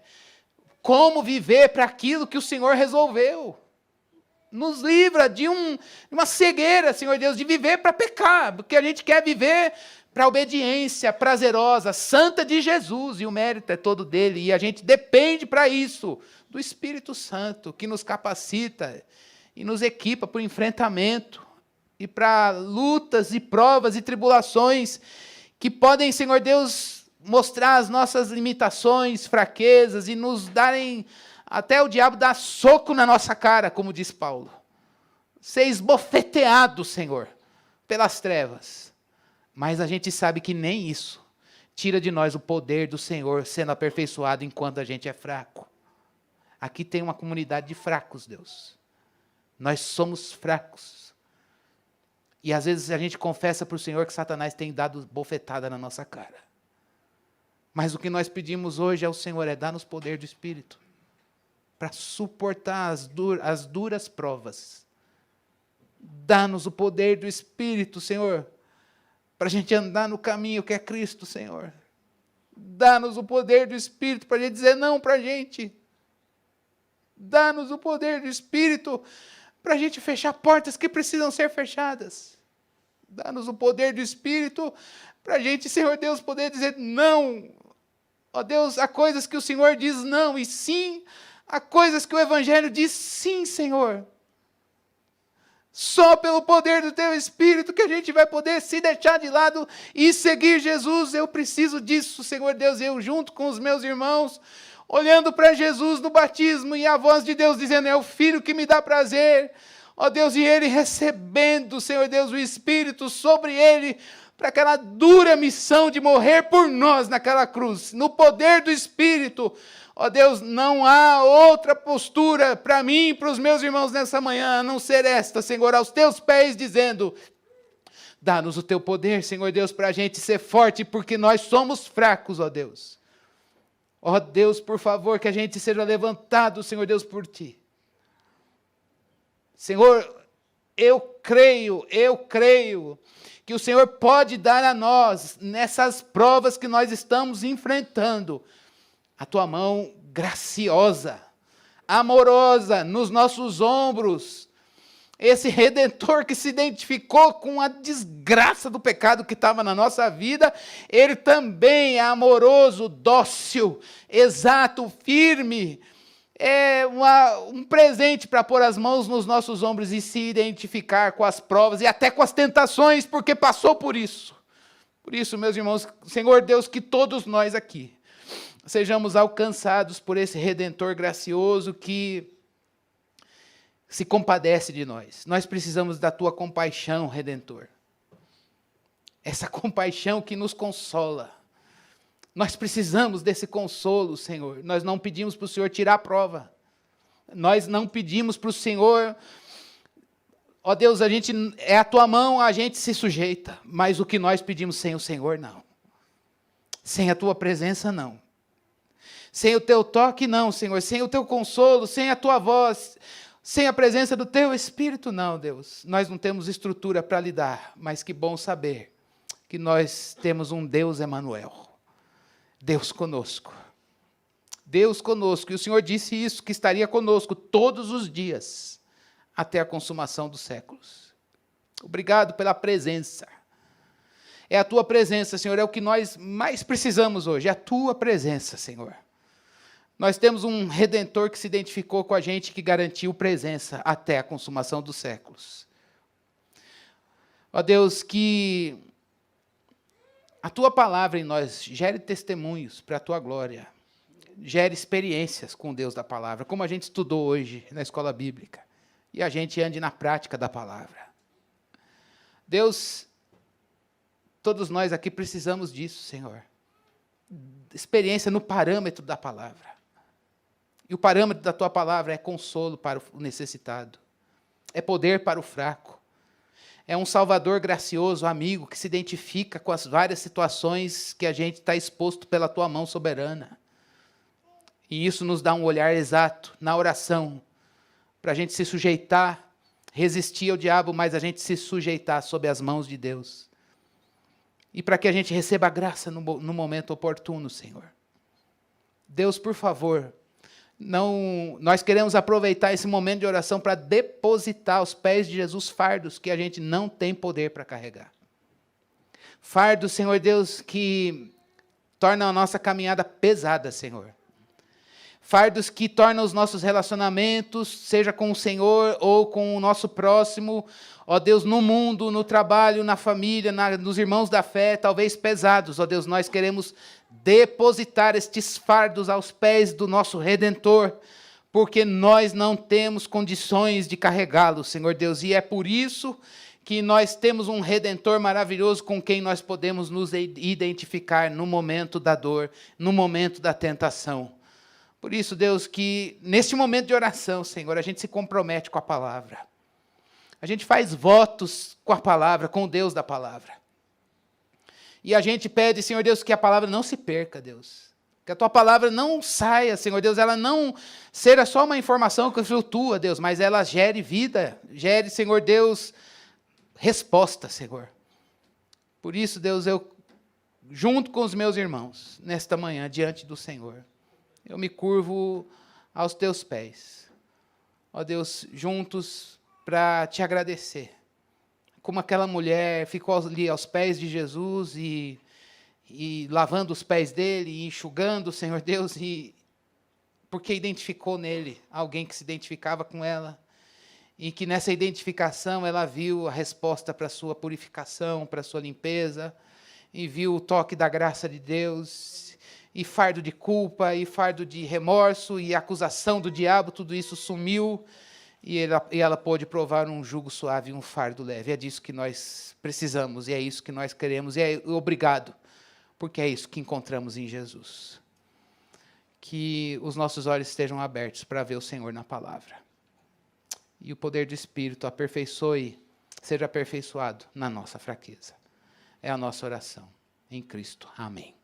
como viver para aquilo que o Senhor resolveu. Nos livra de uma cegueira, Senhor Deus, de viver para pecar, porque a gente quer viver para a obediência prazerosa, santa de Jesus, e o mérito é todo dele, e a gente depende para isso do Espírito Santo, que nos capacita e nos equipa para o enfrentamento, e para lutas e provas e tribulações, que podem, Senhor Deus, mostrar as nossas limitações, fraquezas, e nos darem, até o diabo dar soco na nossa cara, como diz Paulo. ser esbofeteado, Senhor, pelas trevas. Mas a gente sabe que nem isso tira de nós o poder do Senhor sendo aperfeiçoado enquanto a gente é fraco. Aqui tem uma comunidade de fracos, Deus. Nós somos fracos. E às vezes a gente confessa para o Senhor que Satanás tem dado bofetada na nossa cara. Mas o que nós pedimos hoje ao Senhor é dar-nos poder do Espírito para suportar as duras provas. Dá-nos o poder do Espírito, Senhor, para a gente andar no caminho que é Cristo, Senhor. Dá-nos o poder do Espírito para a gente dizer não para a gente. Dá-nos o poder do Espírito para a gente fechar portas que precisam ser fechadas. Dá-nos o poder do Espírito para a gente, Senhor Deus, poder dizer não. Ó Deus, há coisas que o Senhor diz não e sim, há coisas que o Evangelho diz sim, Senhor. Só pelo poder do Teu Espírito que a gente vai poder se deixar de lado e seguir Jesus. Eu preciso disso, Senhor Deus, eu junto com os meus irmãos, olhando para Jesus no batismo e a voz de Deus dizendo, é o Filho que me dá prazer. Ó Deus, e Ele recebendo, Senhor Deus, o Espírito sobre Ele, para aquela dura missão de morrer por nós naquela cruz, no poder do Espírito. Ó Deus, não há outra postura para mim e para os meus irmãos nessa manhã, a não ser esta, Senhor, aos Teus pés, dizendo, dá-nos o Teu poder, Senhor Deus, para a gente ser forte, porque nós somos fracos, ó Deus. Ó Deus, por favor, que a gente seja levantado, Senhor Deus, por Ti. Senhor, eu creio que o Senhor pode dar a nós, nessas provas que nós estamos enfrentando, a Tua mão graciosa, amorosa, nos nossos ombros, esse Redentor que se identificou com a desgraça do pecado que estava na nossa vida, Ele também é amoroso, dócil, exato, firme, é um presente para pôr as mãos nos nossos ombros e se identificar com as provas e até com as tentações, porque passou por isso. Por isso, meus irmãos, Senhor Deus, que todos nós aqui sejamos alcançados por esse Redentor gracioso que se compadece de nós. Nós precisamos da Tua compaixão, Redentor. Essa compaixão que nos consola. Nós precisamos desse consolo, Senhor. Nós não pedimos para o Senhor tirar a prova. Nós não pedimos para o Senhor, ó Deus, é a Tua mão, a gente se sujeita. Mas o que nós pedimos sem o Senhor, não. Sem a Tua presença, não. Sem o Teu toque, não, Senhor. Sem o Teu consolo, sem a Tua voz, sem a presença do Teu Espírito, não, Deus. Nós não temos estrutura para lidar, mas que bom saber que nós temos um Deus Emanuel. Deus conosco. Deus conosco. E o Senhor disse isso, que estaria conosco todos os dias, até a consumação dos séculos. Obrigado pela presença. É a Tua presença, Senhor, é o que nós mais precisamos hoje, é a Tua presença, Senhor. Nós temos um Redentor que se identificou com a gente, que garantiu presença até a consumação dos séculos. Ó Deus, que a Tua palavra em nós gere testemunhos para a Tua glória, gere experiências com o Deus da palavra, como a gente estudou hoje na escola bíblica, e a gente ande na prática da palavra. Deus, todos nós aqui precisamos disso, Senhor. Experiência no parâmetro da palavra. E o parâmetro da Tua palavra é consolo para o necessitado, é poder para o fraco, é um Salvador gracioso, amigo, que se identifica com as várias situações que a gente está exposto pela Tua mão soberana. E isso nos dá um olhar exato na oração, para a gente se sujeitar, resistir ao diabo, mas a gente se sujeitar sob as mãos de Deus. E para que a gente receba a graça no momento oportuno, Senhor. Deus, por favor, nós queremos aproveitar esse momento de oração para depositar aos pés de Jesus fardos que a gente não tem poder para carregar. Fardos, Senhor Deus, que tornam a nossa caminhada pesada, Senhor. Fardos que tornam os nossos relacionamentos, seja com o Senhor ou com o nosso próximo, ó Deus, no mundo, no trabalho, na família, nos irmãos da fé, talvez pesados. Ó Deus, nós queremos depositar estes fardos aos pés do nosso Redentor, porque nós não temos condições de carregá-lo, Senhor Deus, e é por isso que nós temos um Redentor maravilhoso com quem nós podemos nos identificar no momento da dor, no momento da tentação. Por isso, Deus, que neste momento de oração, Senhor, a gente se compromete com a palavra. A gente faz votos com a palavra, com o Deus da palavra. E a gente pede, Senhor Deus, que a palavra não se perca, Deus. Que a tua palavra não saia, Senhor Deus, ela não seja só uma informação que flutua, Deus, mas ela gere vida, gere, Senhor Deus, resposta, Senhor. Por isso, Deus, eu, junto com os meus irmãos, nesta manhã, diante do Senhor, eu me curvo aos teus pés. Ó Deus, juntos para te agradecer. Como aquela mulher ficou ali aos pés de Jesus e lavando os pés dele, e enxugando, Senhor Deus, porque identificou nele alguém que se identificava com ela, e que nessa identificação ela viu a resposta para a sua purificação, para a sua limpeza, e viu o toque da graça de Deus, e fardo de culpa, e fardo de remorso, e acusação do diabo, tudo isso sumiu, e ela pôde provar um jugo suave e um fardo leve. É disso que nós precisamos, e é isso que nós queremos, e obrigado, porque é isso que encontramos em Jesus. Que os nossos olhos estejam abertos para ver o Senhor na palavra. E o poder do Espírito seja aperfeiçoado na nossa fraqueza. É a nossa oração. Em Cristo. Amém.